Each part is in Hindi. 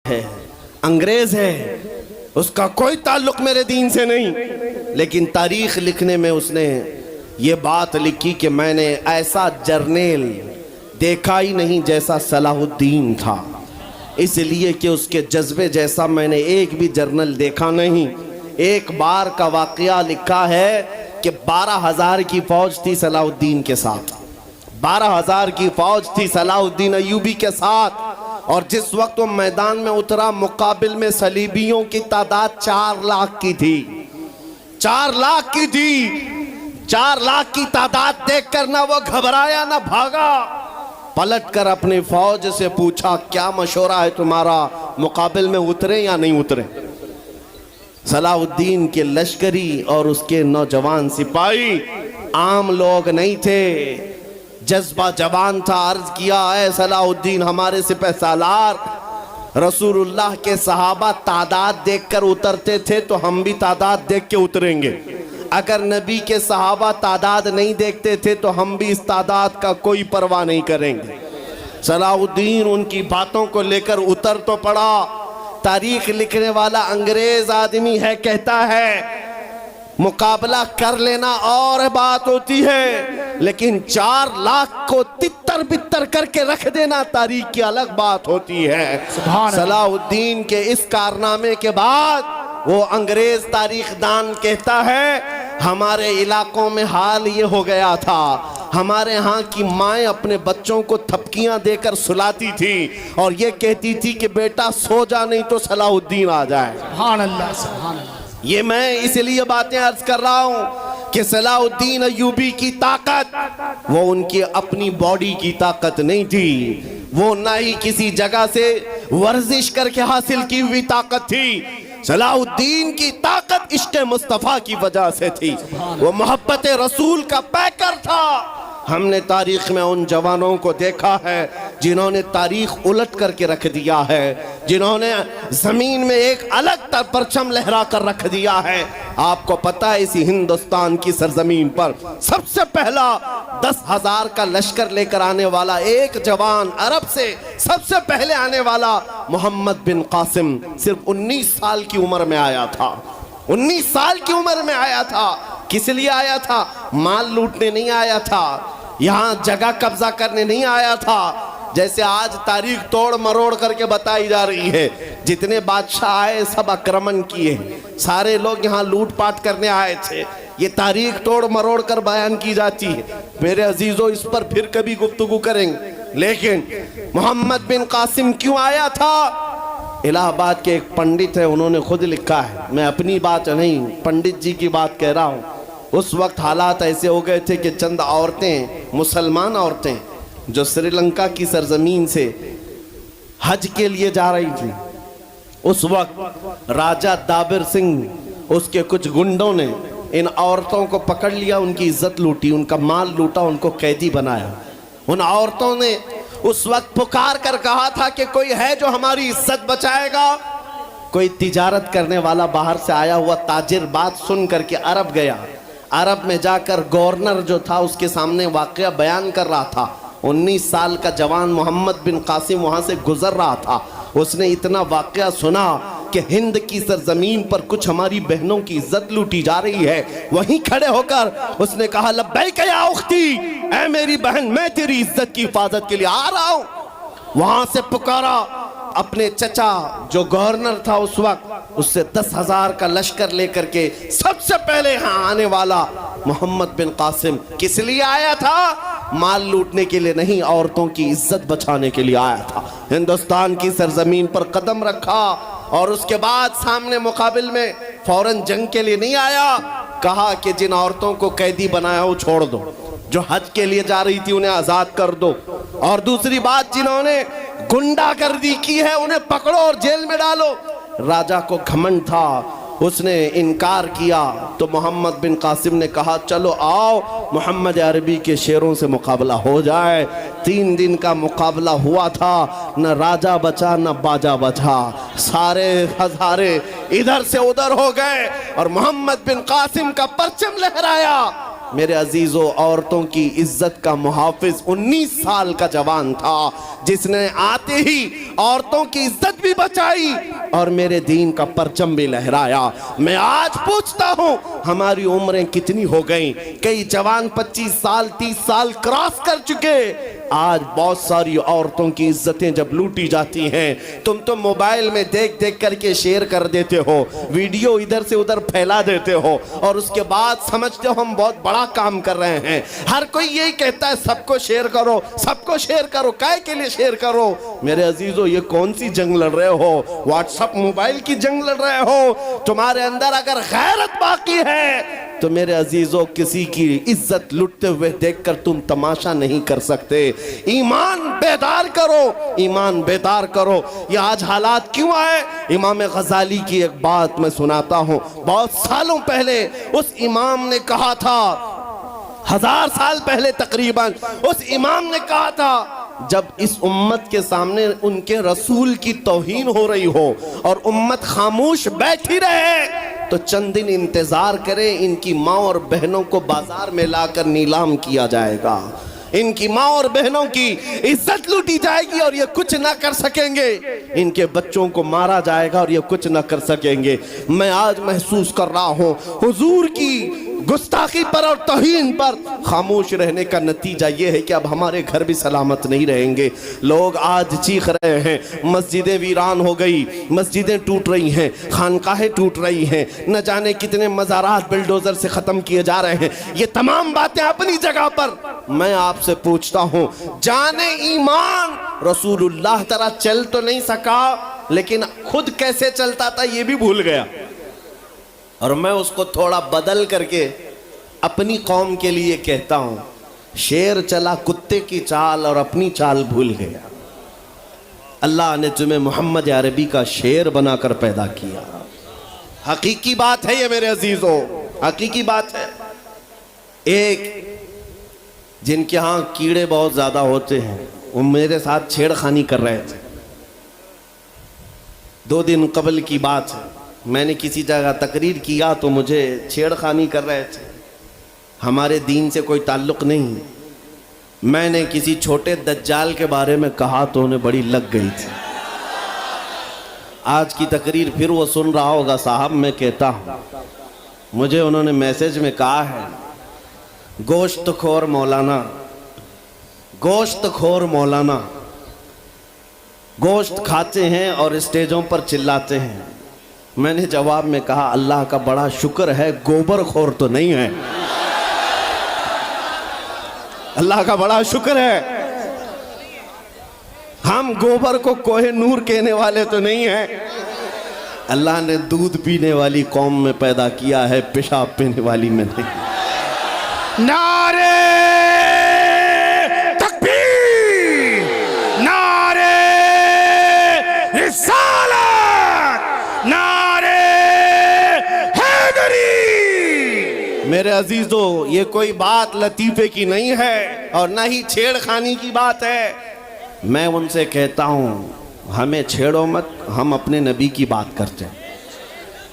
है, अंग्रेज है, उसका कोई ताल्लुक मेरे दीन से नहीं, लेकिन तारीख लिखने में उसने ये बात लिखी कि मैंने ऐसा जर्नेल देखा ही नहीं जैसा सलाहुद्दीन था, इसलिए कि उसके जज्बे जैसा मैंने एक भी जर्नल देखा नहीं। एक बार का वाकया लिखा है कि 12,000 की फौज थी सलाहुद्दीन के साथ, 12,000 की फौज थी सलाहुद्दीन अय्यूबी के साथ, और जिस वक्त वो मैदान में उतरा मुकाबिल में सलीबियों की तादाद 4 लाख की थी, 4 लाख की थी। 4 लाख की तादाद देखकर ना वो घबराया ना भागा, पलटकर अपनी फौज से पूछा क्या मशवरा है तुम्हारा, मुकाबिल में उतरे या नहीं उतरे। सलाहुद्दीन के लश्करी और उसके नौजवान सिपाही आम लोग नहीं थे, जज्बा जवान था। अर्ज किया है सलाहुद्दीन हमारे सिपह सालार, रसूलुल्लाह के सहाबा तादाद देखकर उतरते थे तो हम भी तादाद देख के उतरेंगे, अगर नबी के सहाबा तादाद नहीं देखते थे तो हम भी इस तादाद का कोई परवाह नहीं करेंगे। सलाहुद्दीन उनकी बातों को लेकर उतर तो पड़ा। तारीख लिखने वाला अंग्रेज आदमी है, कहता है मुकाबला कर लेना और बात होती है, लेकिन 4 लाख को तितर बितर करके रख देना तारीख की अलग बात होती है। सलाहुद्दीन के इस कारनामे के बाद वो अंग्रेज तारीखदान कहता है हमारे इलाकों में हाल ये हो गया था, हमारे यहाँ की माएँ अपने बच्चों को थपकियां देकर सुलाती थी और ये कहती थी कि बेटा सो जा नहीं तो सलाहुद्दीन आ जाए। सुभान अल्लाह, सुभान अल्लाह। ये मैं इसलिए बातें अर्ज कर रहा हूँ कि सलाहुद्दीन अय्यूबी की ताकत वो उनकी अपनी बॉडी की ताकत नहीं थी, वो ना ही किसी जगह से वर्जिश करके हासिल की हुई ताकत थी। सलाहुद्दीन की ताकत इश्क़ मुस्तफ़ा की वजह से थी, वो मोहब्बत रसूल का पैकर था। हमने तारीख में उन जवानों को देखा है जिन्होंने तारीख उलट करके रख दिया है, जिन्होंने जमीन में एक अलग परचम लहरा कर रख दिया है। आपको पता है इसी हिंदुस्तान की सरजमीन पर सबसे पहला 10,000 का लश्कर लेकर आने वाला एक जवान, अरब से सबसे पहले आने वाला मोहम्मद बिन कासिम सिर्फ 19 साल की उम्र में आया था। 19 साल की उम्र में आया था। किस लिए आया था? माल लूटने नहीं आया था, यहाँ जगह कब्जा करने नहीं आया था। जैसे आज तारीख तोड़ मरोड़ करके बताई जा रही है, जितने बादशाह आए सब आक्रमण किए, सारे लोग यहाँ लूटपाट करने आए थे, ये तारीख तोड़ मरोड़ कर बयान की जाती है। मेरे अजीजों इस पर फिर कभी गुफ्तगू करेंगे, लेकिन मोहम्मद बिन कासिम क्यों आया था? इलाहाबाद के एक पंडित है, उन्होंने खुद लिखा है, मैं अपनी बात नहीं पंडित जी की बात कह रहा हूँ। उस वक्त हालात ऐसे हो गए थे कि चंद औरतें, मुसलमान औरतें जो श्रीलंका की सरजमीन से हज के लिए जा रही थी, उस वक्त राजा दाबिर सिंह उसके कुछ गुंडों ने इन औरतों को पकड़ लिया, उनकी इज्जत लूटी, उनका माल लूटा, उनको कैदी बनाया। उन औरतों ने उस वक्त पुकार कर कहा था कि कोई है जो हमारी इज्जत बचाएगा। कोई तिजारत करने वाला बाहर से आया हुआ ताजिर बात सुन करके अरब गया, अरब में जाकर गवर्नर जो था उसके सामने वाकया बयान कर रहा था। 19 साल का जवान मोहम्मद बिन कासिम वहाँ से गुजर रहा था, उसने इतना वाकया सुना कि हिंद की सरजमीन पर कुछ हमारी बहनों की इज्जत लूटी जा रही है। वहीं खड़े होकर उसने कहा लब्बैक या उख्ती, ऐ मेरी बहन मैं तेरी इज्जत की हिफाजत के लिए आ रहा हूँ। वहाँ से पुकारा अपने चचा जो गवर्नर था उस वक्त, उससे 10,000 का लश्कर लेकर के सबसे पहले यहाँ आने वाला मोहम्मद बिन कासिम किस लिए आया था? माल लूटने के लिए नहीं, औरतों की इज्जत बचाने के लिए आया था। हिंदुस्तान की सरजमीन पर कदम रखा और उसके बाद सामने मुकाबिल में फौरन जंग के लिए नहीं आया, कहा कि जिन औरतों को कैदी बनाया वो छोड़ दो, जो हज के लिए जा रही थी उन्हें आजाद कर दो, और दूसरी बात जिन्होंने गुंडागर्दी की है उन्हें पकड़ो और जेल में डालो। राजा को घमंड था, उसने इनकार किया तो मोहम्मद बिन कासिम ने कहा चलो आओ मोहम्मद अरबी के शेरों से मुकाबला हो जाए। 3 दिन का मुकाबला हुआ था, न राजा बचा न बाजा बचा, सारे हजारे इधर से उधर हो गए और मोहम्मद बिन कासिम का परचम लहराया मेरे अजीजों, औरतों की इज्जत का मुहाफिज 19 साल का जवान था, जिसने आते ही औरतों की इज्जत भी बचाई और मेरे दीन का परचम भी लहराया। मैं आज पूछता हूं, हमारी उम्रें कितनी हो गई? कई जवान 25 साल 30 साल क्रॉस कर चुके। आज बहुत सारी औरतों की इज्जतें जब लूटी जाती हैं, तुम तो मोबाइल में देख देख करके शेयर कर देते हो, वीडियो इधर से उधर फैला देते हो और उसके बाद समझते हो हम बहुत बड़ा काम कर रहे हैं। हर कोई यही कहता है सबको शेयर करो, सबको शेयर करो। काय के लिए शेयर करो? मेरे अजीजों, ये कौन सी जंग लड़ रहे हो? व्हाट्सएप मोबाइल की जंग लड़ रहे हो? तुम्हारे अंदर अगर गैरत बाकी है तो मेरे अजीजों, किसी की इज्जत लुटते हुए देखकर तुम तमाशा नहीं कर सकते। ईमान बेदार करो, ईमान बेदार करो। ये आज हालात क्यों आए? इमाम गजाली की एक बात मैं सुनाता हूं। बहुत सालों पहले उस इमाम ने कहा था, 1000 साल पहले तकरीबन, उस इमाम ने कहा था, जब इस उम्मत के सामने उनके रसूल की तौहीन हो रही हो और उम्मत खामोश बैठी रहे तो चंद दिन इंतजार करे, इनकी माँ और बहनों को बाजार में लाकर नीलाम किया जाएगा, इनकी माँ और बहनों की इज्जत लूटी जाएगी और ये कुछ ना कर सकेंगे, इनके बच्चों को मारा जाएगा और ये कुछ ना कर सकेंगे। मैं आज महसूस कर रहा हूँ हुजूर की गुस्ताखी पर और तौहीन पर खामोश रहने का नतीजा ये है कि अब हमारे घर भी सलामत नहीं रहेंगे। लोग आज चीख रहे हैं, मस्जिदें वीरान हो गई, मस्जिदें टूट रही हैं, खानकाहें टूट रही हैं, न जाने कितने मज़ारात बिल्डोजर से ख़त्म किए जा रहे हैं। ये तमाम बातें अपनी जगह पर। मैं आपसे पूछता हूँ, जाने ईमान, रसूलुल्लाह तरह चल तो नहीं सका, लेकिन खुद कैसे चलता था ये भी भूल गया और मैं उसको थोड़ा बदल करके अपनी कौम के लिए कहता हूं, शेर चला कुत्ते की चाल और अपनी चाल भूल गया। अल्लाह ने तुम्हें मोहम्मद अरबी का शेर बनाकर पैदा किया। हकीकी बात है ये मेरे अजीजों, हकीकी बात है। एक जिनके यहाँ कीड़े बहुत ज्यादा होते हैं, वो मेरे साथ छेड़खानी कर रहे थे। 2 दिन कबल की बात है, मैंने किसी जगह तकरीर किया तो मुझे छेड़खानी कर रहे थे। हमारे दीन से कोई ताल्लुक़ नहीं। मैंने किसी छोटे दज्जाल के बारे में कहा तो उन्हें बड़ी लग गई थी। आज की तकरीर फिर वो सुन रहा होगा, साहब मैं कहता हूँ, मुझे उन्होंने मैसेज में कहा है, गोश्त खोर मौलाना, गोश्त खोर मौलाना, गोश्त खाते हैं और स्टेजों पर चिल्लाते हैं। मैंने जवाब में कहा, अल्लाह का बड़ा शुक्र है गोबर खोर तो नहीं है। अल्लाह का बड़ा शुक्र है हम गोबर को कोहे नूर कहने वाले तो नहीं हैं। अल्लाह ने दूध पीने वाली कौम में पैदा किया है, पेशाब पीने वाली में नहीं। नारे तकबीर, नारे रिसालत, नारे हैदरी। मेरे अजीजों, ये कोई बात लतीफे की नहीं है और ना ही छेड़खानी की बात है। मैं उनसे कहता हूँ, हमें छेड़ो मत, हम अपने नबी की बात करते हैं,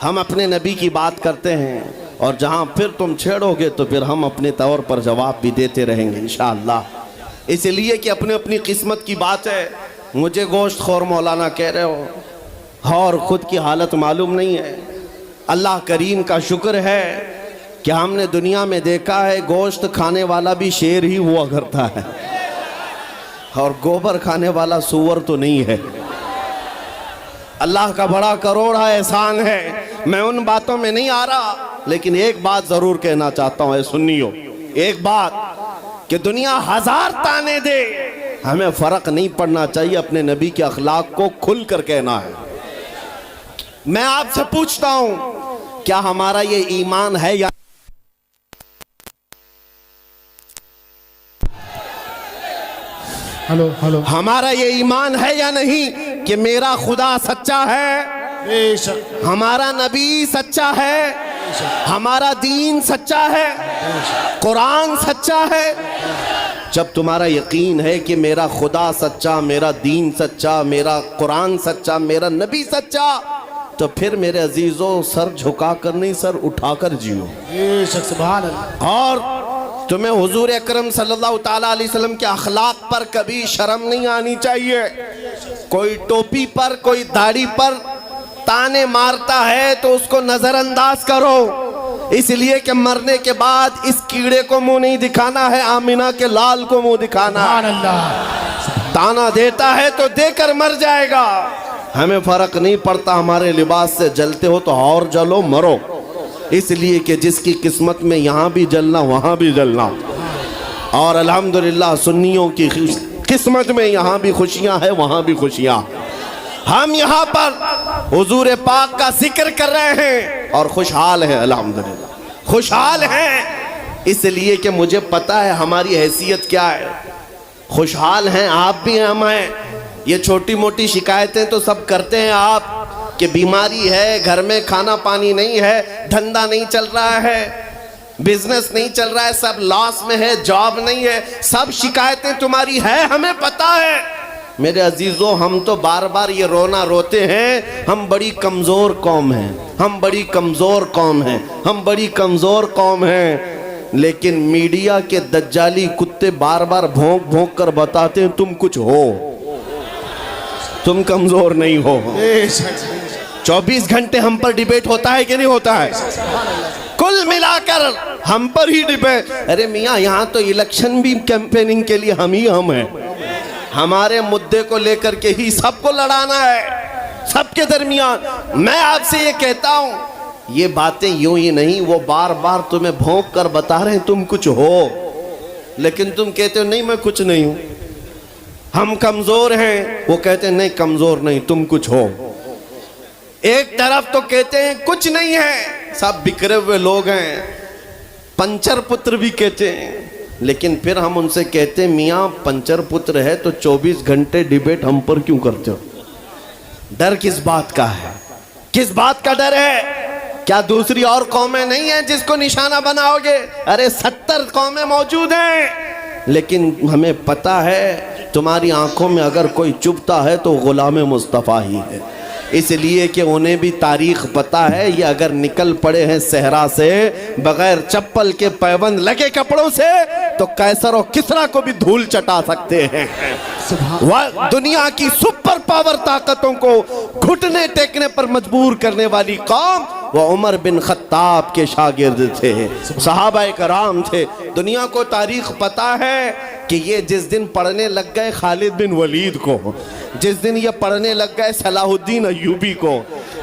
हम अपने नबी की बात करते हैं और जहाँ फिर तुम छेड़ोगे तो फिर हम अपने तौर पर जवाब भी देते रहेंगे इंशाअल्लाह। इसलिए कि अपनी अपनी किस्मत की बात है। मुझे गोश्त खोर मौलाना कह रहे हो और ख़ुद की हालत मालूम नहीं है। अल्लाह करीम का शुक्र है कि हमने दुनिया में देखा है गोश्त खाने वाला भी शेर ही हुआ करता है और गोबर खाने वाला सूअर तो नहीं है। अल्लाह का बड़ा करोड़ा एहसान है। मैं उन बातों में नहीं आ रहा, लेकिन एक बात जरूर कहना चाहता हूं, सुनियो, एक बात कि दुनिया 1000 ताने दे, हमें फर्क नहीं पड़ना चाहिए, अपने नबी के अखलाक को खुलकर कहना है। मैं आपसे पूछता हूं, क्या हमारा ये ईमान है या हेलो हेलो, हमारा ये ईमान है या नहीं कि मेरा खुदा सच्चा है, बेशक हमारा नबी सच्चा है, हमारा दीन सच्चा है, कुरान सच्चा है। जब तुम्हारा यकीन है कि मेरा खुदा सच्चा, मेरा दीन सच्चा, मेरा कुरान सच्चा, मेरा नबी सच्चा, तो फिर मेरे अजीजों सर झुकाकर नहीं, सर उठाकर जियो। बेशक सुभान अल्लाह। और तुम्हें हुजूर अकरम सल्लल्लाहु ताला अलैहि वसल्लम के अखलाक पर कभी शर्म नहीं आनी चाहिए। कोई टोपी पर, कोई दाढ़ी पर ताने मारता है तो उसको नजरअंदाज करो, इसलिए कि मरने के बाद इस कीड़े को मुंह नहीं दिखाना है, आमिना के लाल को मुंह दिखाना है। ताना देता है तो देकर मर जाएगा। हमें फर्क नहीं पड़ता, हमारे लिबास से जलते हो तो और जलो, मरो, इसलिए कि जिसकी किस्मत में यहाँ भी जलना वहाँ भी जलना। और अल्हम्दुलिल्लाह सुन्नियों की किस्मत में यहाँ भी खुशियाँ हैं, वहाँ भी खुशियाँ। हम यहाँ पर हुजूर पाक का जिक्र कर रहे हैं और खुशहाल हैं, अल्हम्दुलिल्लाह खुशहाल हैं, इसलिए कि मुझे पता है हमारी हैसियत क्या है। खुशहाल हैं आप भी, हम हैं। ये छोटी मोटी शिकायतें तो सब करते हैं आप, कि बीमारी है, घर में खाना पानी नहीं है, धंधा नहीं चल रहा है, बिजनेस नहीं चल रहा है, सब लॉस में है, जॉब नहीं है, सब शिकायतें तुम्हारी है, हमें पता है। मेरे अजीजों, हम तो बार बार ये रोना रोते हैं, हम बड़ी कमज़ोर कौम हैं, हम बड़ी कमज़ोर कौम हैं, हम बड़ी कमज़ोर कौम हैं। लेकिन मीडिया के दज्जाली कुत्ते बार बार भौंक भौंक कर बताते हैं तुम कुछ हो, तुम कमज़ोर नहीं हो। 24 घंटे हम पर डिबेट होता है कि नहीं होता है? कुल मिलाकर हम पर ही डिबेट। अरे मियाँ, यहाँ तो इलेक्शन भी कैंपेनिंग के लिए हम ही हम हैं। हमारे मुद्दे को लेकर के ही सबको लड़ाना है, सबके दरमियान। मैं आपसे ये कहता हूँ, ये बातें यूं ही नहीं, वो बार बार तुम्हें भौंक कर बता रहे हैं तुम कुछ हो, लेकिन तुम कहते हो नहीं मैं कुछ नहीं हूं, हम कमजोर हैं। वो कहते हैं नहीं कमजोर नहीं, तुम कुछ हो। एक तरफ तो कहते हैं कुछ नहीं है, सब बिखरे हुए लोग हैं, पंचर पुत्र भी कहते हैं, लेकिन फिर हम उनसे कहते हैं मियाँ पंचर पुत्र है तो 24 घंटे डिबेट हम पर क्यों करते हो? डर किस बात का है? किस बात का डर है? क्या दूसरी और कौमें नहीं हैं जिसको निशाना बनाओगे? अरे 70 कौमें मौजूद हैं, लेकिन हमें पता है तुम्हारी आंखों में अगर कोई चुभता है तो गुलाम मुस्तफ़ा ही है, इसलिए कि उन्हें भी तारीख पता है। ये अगर निकल पड़े हैं सहरा से बगैर चप्पल के, पैबंद लगे कपड़ों से, तो कैसर और किसरा को भी धूल चटा सकते हैं। वह दुनिया की सुपर पावर ताकतों को घुटने टेकने पर मजबूर करने वाली कौम वह उमर बिन खत्ताब के शागिर्द थे, सहाबाए कराम थे। दुनिया को तारीख पता है कि ये जिस दिन पढ़ने लग गए खालिद बिन वलीद को, जिस दिन ये पढ़ने लग गए सलाहुद्दीन अय्यूबी को,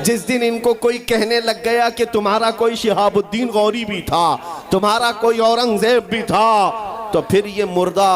जिस दिन इनको कोई कहने लग गया कि तुम्हारा कोई शिहाबुद्दीन गौरी भी था, तुम्हारा कोई औरंगजेब भी था, तो फिर ये मुर्दा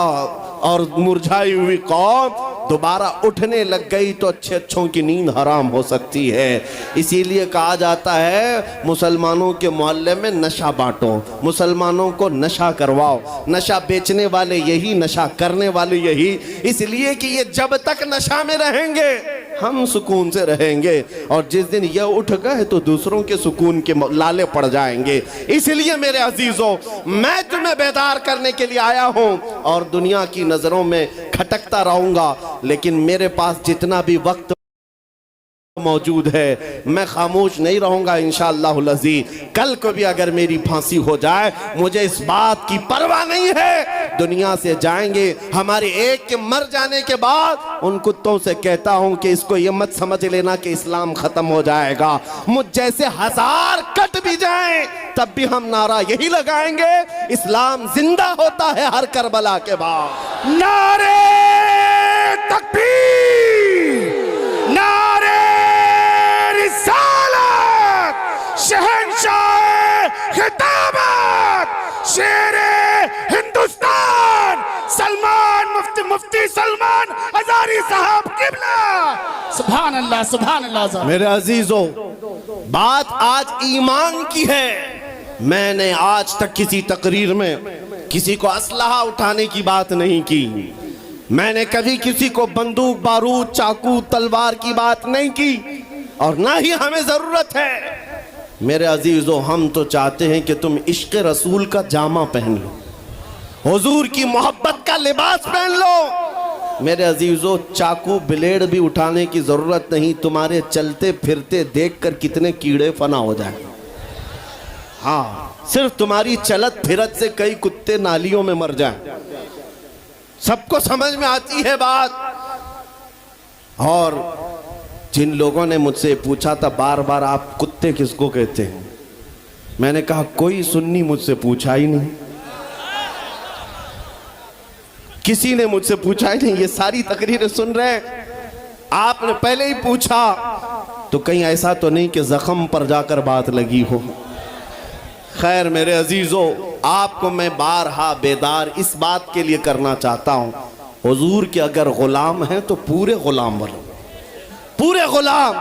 और मुरझाई हुई कौम दोबारा उठने लग गई तो अच्छे अच्छों की नींद हराम हो सकती है। इसीलिए कहा जाता है मुसलमानों के मोहल्ले में नशा बांटो, मुसलमानों को नशा करवाओ, नशा बेचने वाले यही, नशा करने वाले यही, इसलिए कि ये जब तक नशा में रहेंगे हम सुकून से रहेंगे, और जिस दिन ये उठ गए तो दूसरों के सुकून के लाले पड़ जाएंगे। इसलिए मेरे अजीजों, मैं तुम्हें बेदार करने के लिए आया हूं और दुनिया की नजरों में खटकता रहूंगा, लेकिन मेरे पास जितना भी वक्त मौजूद है मैं खामोश नहीं रहूंगा इंशाअल्लाहुल अज़ीज़। कल को भी अगर मेरी फांसी हो जाए मुझे इस बात की परवाह नहीं है, दुनिया से जाएंगे। हमारे एक के मर जाने के बाद उन कुत्तों से कहता हूं कि इसको ये मत समझ लेना कि इस्लाम खत्म हो जाएगा, मुझ जैसे 1000 कट भी जाएं तब भी हम नारा यही लगाएंगे, इस्लाम जिंदा होता है हर करबला के बाद। नारे तकबीर, नारे रिसालत, शहंशाह खिताबत, शेरे हिंदुस्तान सलमान मुफ्ती सलमान हजारी साहब किबला। सुभान अल्लाह, सुभान अल्लाह। मेरे अजीजों, बात आज ईमान की है। मैंने आज तक किसी तकरीर में किसी को असलहा उठाने की बात नहीं की, मैंने कभी किसी को बंदूक बारूद चाकू तलवार की बात नहीं की, और ना ही हमें जरूरत है। मेरे अजीजों, हम तो चाहते हैं कि तुम इश्क रसूल का जामा पहन लो, हुजूर की मोहब्बत का लिबास पहन लो। मेरे अजीजों, चाकू ब्लेड भी उठाने की जरूरत नहीं, तुम्हारे चलते फिरते देखकर कितने कीड़े फना हो जाए। हाँ, सिर्फ तुम्हारी चलत फिरत से कई कुत्ते नालियों में मर जाएं। सबको समझ में आती है बात। और जिन लोगों ने मुझसे पूछा था बार बार, आप कुत्ते किसको कहते हैं, मैंने कहा कोई सुन्नी मुझसे पूछा ही नहीं, किसी ने मुझसे पूछा ही नहीं। ये सारी तकरीरें सुन रहे हैं, आपने पहले ही पूछा तो कहीं ऐसा तो नहीं कि जख्म पर जाकर बात लगी हो। खैर मेरे अजीजों, आपको मैं बारहा बेदार इस बात के लिए करना चाहता हूं, हुजूर के अगर गुलाम हैं तो पूरे गुलाम बनो, पूरे गुलाम।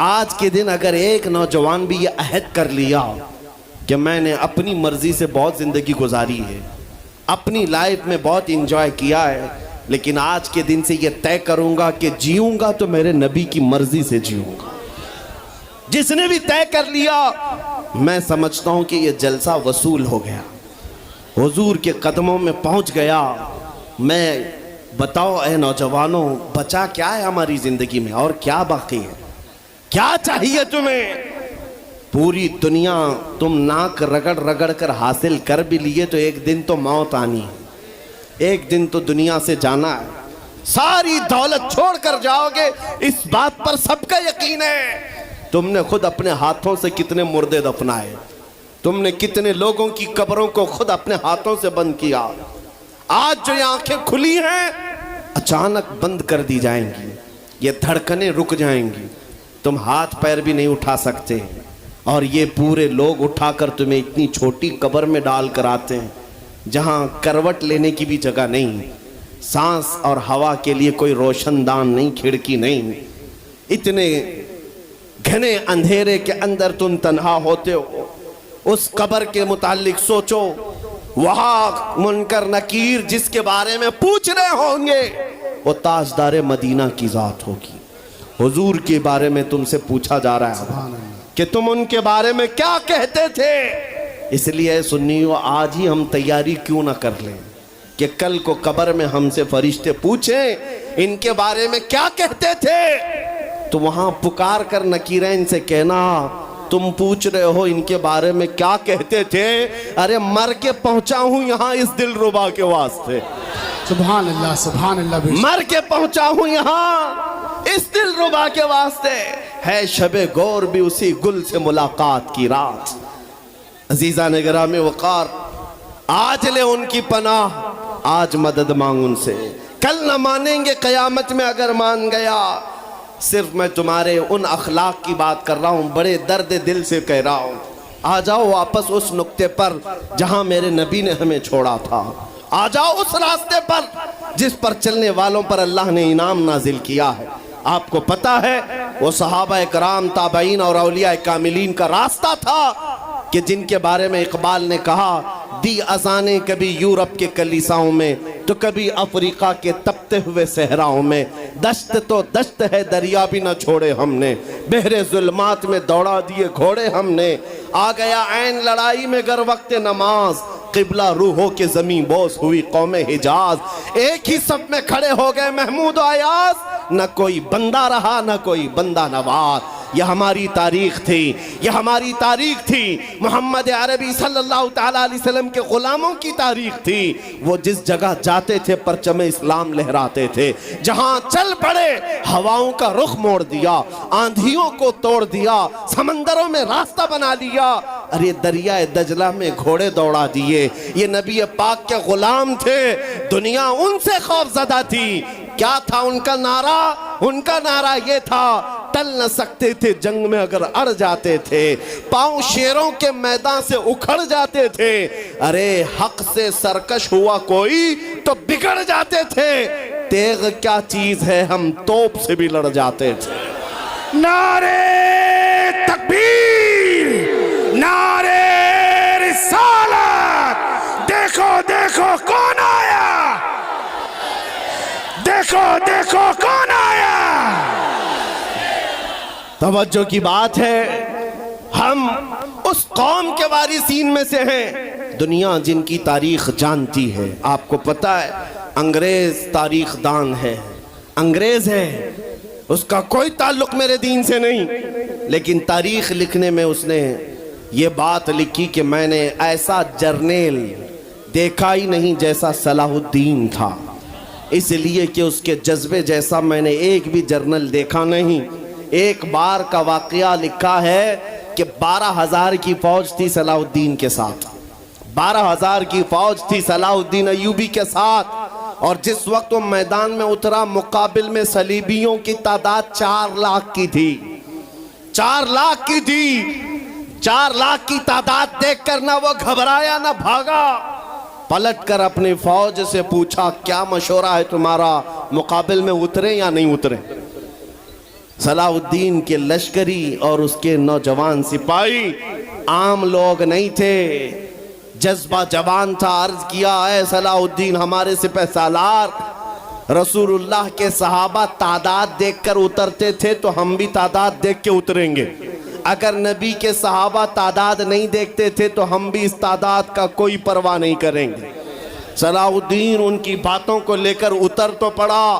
आज के दिन अगर एक नौजवान भी ये अहद कर लिया कि मैंने अपनी मर्जी से बहुत जिंदगी गुजारी है, अपनी लाइफ में बहुत इंजॉय किया है, लेकिन आज के दिन से ये तय करूंगा कि जीऊंगा तो मेरे नबी की मर्जी से जीऊंगा, जिसने भी तय कर लिया, मैं समझता हूं कि ये जलसा वसूल हो गया, हुजूर के कदमों में पहुंच गया। मैं बताओ ए नौजवानों, बचा क्या है हमारी जिंदगी में और क्या बाकी है, क्या चाहिए तुम्हें? पूरी दुनिया तुम नाक रगड़ रगड़ कर हासिल कर भी लिए तो एक दिन तो मौत आनी है, एक दिन तो दुनिया से जाना है, सारी दौलत छोड़ कर जाओगे, इस बात पर सबका यकीन है। तुमने खुद अपने हाथों से कितने मुर्दे दफनाए, तुमने कितने लोगों की कब्रों को खुद अपने हाथों से बंद किया। आज जो ये आंखें खुली हैं अचानक बंद कर दी जाएंगी, ये धड़कनें रुक जाएंगी, तुम हाथ पैर भी नहीं उठा सकते, और ये पूरे लोग उठाकर तुम्हें इतनी छोटी कब्र में डाल कर आते हैं जहां करवट लेने की भी जगह नहीं, सांस और हवा के लिए कोई रोशनदान नहीं, खिड़की नहीं, इतने घने अंधेरे के अंदर तुम तन्हा होते हो। उस कब्र के मुतालिक सोचो, वहां मुनकर नकीर जिसके बारे में पूछ रहे होंगे वो ताजदार मदीना की जात होगी। हुजूर के बारे में तुमसे पूछा जा रहा है कि तुम उनके बारे में क्या कहते थे। इसलिए सुन्नियों, आज ही हम तैयारी क्यों ना कर लें कि कल को कब्र में हमसे फरिश्ते पूछें इनके बारे में क्या कहते थे, तो वहां पुकार कर नकीरैन से कहना तुम पूछ रहे हो इनके बारे में क्या कहते थे, अरे मर के पहुंचा हूं यहां इस दिलरुबा के वास्ते। सुभान अल्लाह, सुभान अल्लाह। मर के पहुंचा हूं यहां इस दिलरुबा के वास्ते, है शबे गौर भी उसी गुल से मुलाकात की रात। अजीजा ने गिरामी वकार, आज ले उनकी पनाह, आज मदद मांग उनसे, कल न मानेंगे कयामत में अगर मान गया। सिर्फ मैं तुम्हारे उन अखलाक की बात कर रहा हूं, बड़े दर्द दिल से कह रहा हूं। आ जाओ वापस उस नुक्ते पर जहां मेरे नबी ने हमें छोड़ा था, आ जाओ उस रास्ते पर जिस पर चलने वालों पर अल्लाह ने इनाम नाजिल किया है। आपको पता है वो सहाबा कराम, ताबईन और औलिया कामिलीन का रास्ता था कि जिनके बारे में इकबाल ने कहा, दी अजाने कभी यूरोप के कलीसाओं में तो कभी अफ्रीका के तपते हुए सहराओं में, दश्त तो दश्त है दरिया भी न छोड़े हमने, बहरे जुल्मात में दौड़ा दिए घोड़े हमने, आ गया ऐन लड़ाई में गर वक्त नमाज, किबला रूहों के जमीन बोस हुई कौमे हिजाज, एक ही सब में खड़े हो गए महमूद अयाज, न कोई बंदा रहा न कोई बंदा नवाज। यह हमारी तारीख थी, यह हमारी तारीख थी, मोहम्मद अरबी सल्लल्लाहु तआला अलैहि वसल्लम के गुलामों की तारीख थी। वो जिस जगह जाते थे परचम इस्लाम लहराते थे, जहां चल पड़े हवाओं का रुख मोड़ दिया, आंधियों को तोड़ दिया, समंदरों में रास्ता बना लिया, अरे दरिया दजला में घोड़े दौड़ा दिए। ये नबी पाक के गुलाम थे, दुनिया उनसे खौफजदा थी। क्या था उनका नारा? उनका नारा ये था, टल न सकते थे जंग में अगर अड़ जाते थे, पांव शेरों के मैदान से उखड़ जाते थे, अरे हक से सरकश हुआ कोई तो बिगड़ जाते थे, तेग क्या चीज है हम तोप से भी लड़ जाते थे। नारे तकबीर, नारे रिसालत, देखो देखो कौन आया, देखो देखो कौन आया। तवज्जो की बात है, हम उस कौम के वारिसीन में से हैं, दुनिया जिनकी तारीख जानती है। आपको पता है अंग्रेज तारीख दान है, अंग्रेज है, उसका कोई ताल्लुक मेरे दीन से नहीं, लेकिन तारीख लिखने में उसने ये बात लिखी कि मैंने ऐसा जर्नेल देखा ही नहीं जैसा सलाहुद्दीन था, इसलिए कि उसके जज्बे जैसा मैंने एक भी जर्नल देखा नहीं। एक बार का वाकया लिखा है कि 12,000 की फौज थी सलाहुद्दीन के साथ, 12,000 की फौज थी सलाहुद्दीन अय्यूबी के साथ। और जिस वक्त वो मैदान में उतरा, मुकाबिल में सलीबियों की तादाद 4 लाख की थी, 4 लाख की थी। 4 लाख की तादाद देखकर ना वो घबराया ना भागा, पलटकर अपनी फौज से पूछा, क्या मशवरा है तुम्हारा, मुकाबिल में उतरे या नहीं उतरे। सलाहुद्दीन के लश्करी और उसके नौजवान सिपाही आम लोग नहीं थे, जज्बा जवान था। अर्ज किया, है सलाहुद्दीन हमारे सिपह सालार, रसूलुल्लाह के सहाबा तादाद देखकर उतरते थे तो हम भी तादाद देख के उतरेंगे। अगर नबी के सहाबा तादाद नहीं देखते थे तो हम भी इस तादाद का कोई परवाह नहीं करेंगे। सलाहुद्दीन उनकी बातों को लेकर उतर तो पड़ा।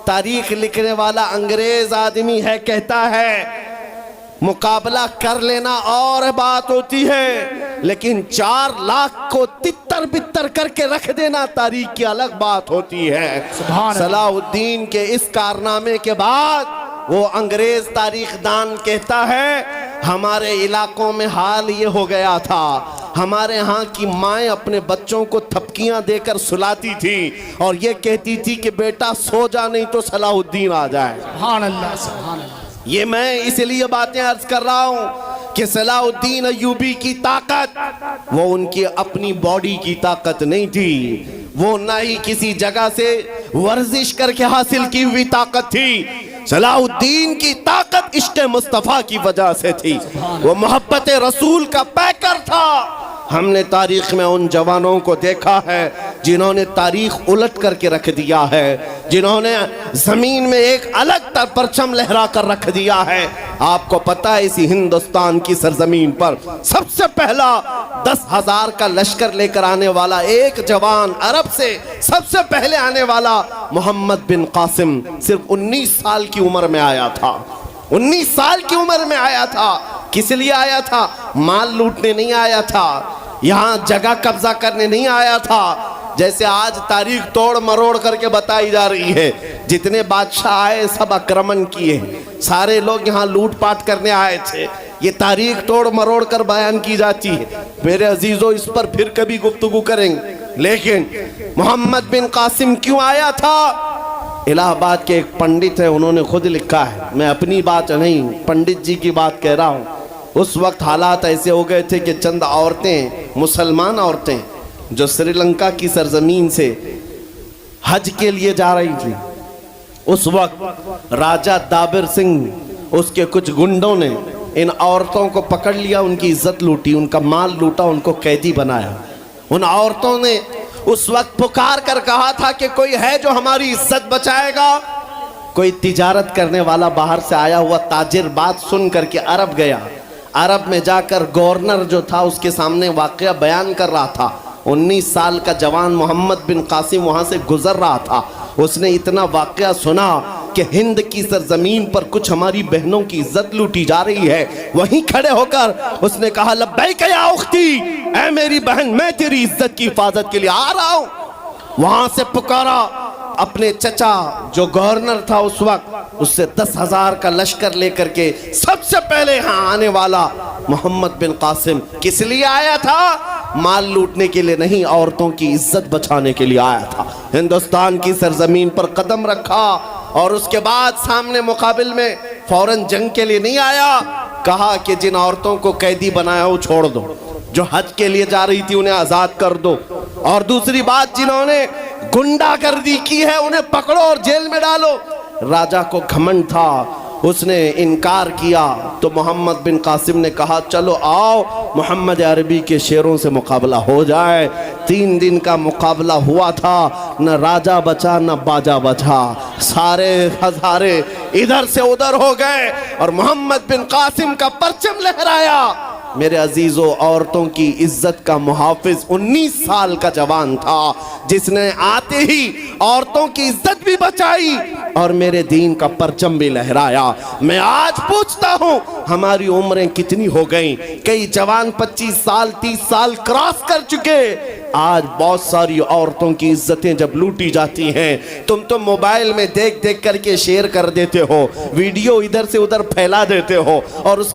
तारीख लिखने वाला अंग्रेज आदमी है, कहता है मुकाबला कर लेना और बात होती है, लेकिन 4 लाख को तितर बितर करके रख देना तारीख की अलग बात होती है। सलाहुद्दीन के इस कारनामे के बाद वो अंग्रेज तारीखदान कहता है, हमारे इलाकों में हाल ये हो गया था, हमारे यहाँ की माएँ अपने बच्चों को थपकियां देकर सुलाती थी और ये कहती थी कि बेटा सो जा नहीं तो सलाहुद्दीन आ जाए। सुभान अल्लाह, सुभान अल्लाह। ये मैं इसलिए बातें अर्ज कर रहा हूं कि सलाहुद्दीन अय्यूबी की ताकत वो उनकी अपनी बॉडी की ताकत नहीं थी, वो ना ही किसी जगह से वर्जिश करके हासिल की हुई ताकत थी। सलाहुद्दीन की ताकत इश्क़ मुस्तफ़ा की वजह से थी, वो मोहब्बत रसूल का पैकर था। हमने तारीख में उन जवानों को देखा है जिन्होंने तारीख उलट करके रख दिया है, जिन्होंने जमीन में एक अलग परचम लहरा कर रख दिया है। आपको पता है इसी हिंदुस्तान की सरजमीन पर सबसे पहला 10,000 का लश्कर लेकर आने वाला एक जवान, अरब से सबसे पहले आने वाला मोहम्मद बिन कासिम सिर्फ 19 साल की उम्र में आया था। 19 साल की उम्र में आया था। किस लिए आया था? माल लूटने नहीं आया था, यहाँ जगह कब्जा करने नहीं आया था। जैसे आज तारीख तोड़ मरोड़ करके बताई जा रही है, जितने बादशाह आए सब आक्रमण किए, सारे लोग यहाँ लूटपाट करने आए थे। ये तारीख तोड़ मरोड़ कर बयान की जाती है। मेरे अजीजों, इस पर फिर कभी गुफ्तगू करेंगे, लेकिन मोहम्मद बिन कासिम क्यों आया था? इलाहाबाद के एक पंडित है, उन्होंने खुद लिखा है, मैं अपनी बात नहीं पंडित जी की बात कह रहा हूँ। उस वक्त हालात ऐसे हो गए थे कि चंद औरतें, मुसलमान औरतें जो श्रीलंका की सरजमीन से हज के लिए जा रही थी, उस वक्त राजा दाबिर सिंह उसके कुछ गुंडों ने इन औरतों को पकड़ लिया, उनकी इज्जत लूटी, उनका माल लूटा, उनको कैदी बनाया। उन औरतों ने उस वक्त पुकार कर कहा था कि कोई है जो हमारी इज्जत बचाएगा। कोई तिजारत करने वाला बाहर से आया हुआ ताजिर बात सुन करके अरब गया। अरब में जाकर गवर्नर जो था उसके सामने वाकया बयान कर रहा था। 19 साल का जवान मोहम्मद बिन कासिम वहाँ से गुजर रहा था। उसने इतना वाकया सुना कि हिंद की सरजमीन पर कुछ हमारी बहनों की इज्जत लूटी जा रही है। वहीं खड़े होकर उसने कहा, लब्बैक या उख्ती, ऐ मेरी बहन, मैं तेरी इज्जत की हिफाजत के लिए आ रहा हूँ। वहाँ से पुकारा अपने चचा जो गवर्नर था उस वक्त, उससे 10,000 का लश्कर लेकर के सबसे पहले यहाँ आने वाला मोहम्मद बिन कासिम किस लिए आया था? माल लूटने के लिए नहीं, औरतों की इज्जत बचाने के लिए आया था। हिंदुस्तान की सरजमीन पर कदम रखा और उसके बाद सामने मुकाबिल में फौरन जंग के लिए नहीं आया। कहा कि जिन औरतों को कैदी बनाया वो छोड़ दो, जो हज के लिए जा रही थी उन्हें आजाद कर दो, और दूसरी बात, जिन्होंने गुंडागर्दी की है उन्हें पकड़ो और जेल में डालो। राजा को घमंड था, उसने इनकार किया तो मोहम्मद बिन कासिम ने कहा, चलो आओ मोहम्मद अरबी के शेरों से मुकाबला हो जाए। 3 दिन का मुकाबला हुआ था, न राजा बचा न बाजा बचा, सारे हजारे इधर से उधर हो गए और मोहम्मद बिन कासिम का परचम लहराया। मेरे अजीजों, औरतों की इज्जत का मुहाफिज 19 साल का जवान था, जिसने आते ही औरतों की इज्जत भी बचाई और मेरे दीन का परचम भी लहराया। मैं आज पूछता हूं, हमारी उम्रें कितनी हो गई? कई जवान 25 साल 30 साल क्रॉस कर चुके। आज बहुत सारी औरतों की इज्जतें जब लूटी जाती हैं, तुम तो मोबाइल में देख देख करके शेयर कर देते हो, वीडियो इधर से उधर फैला देते हो और उस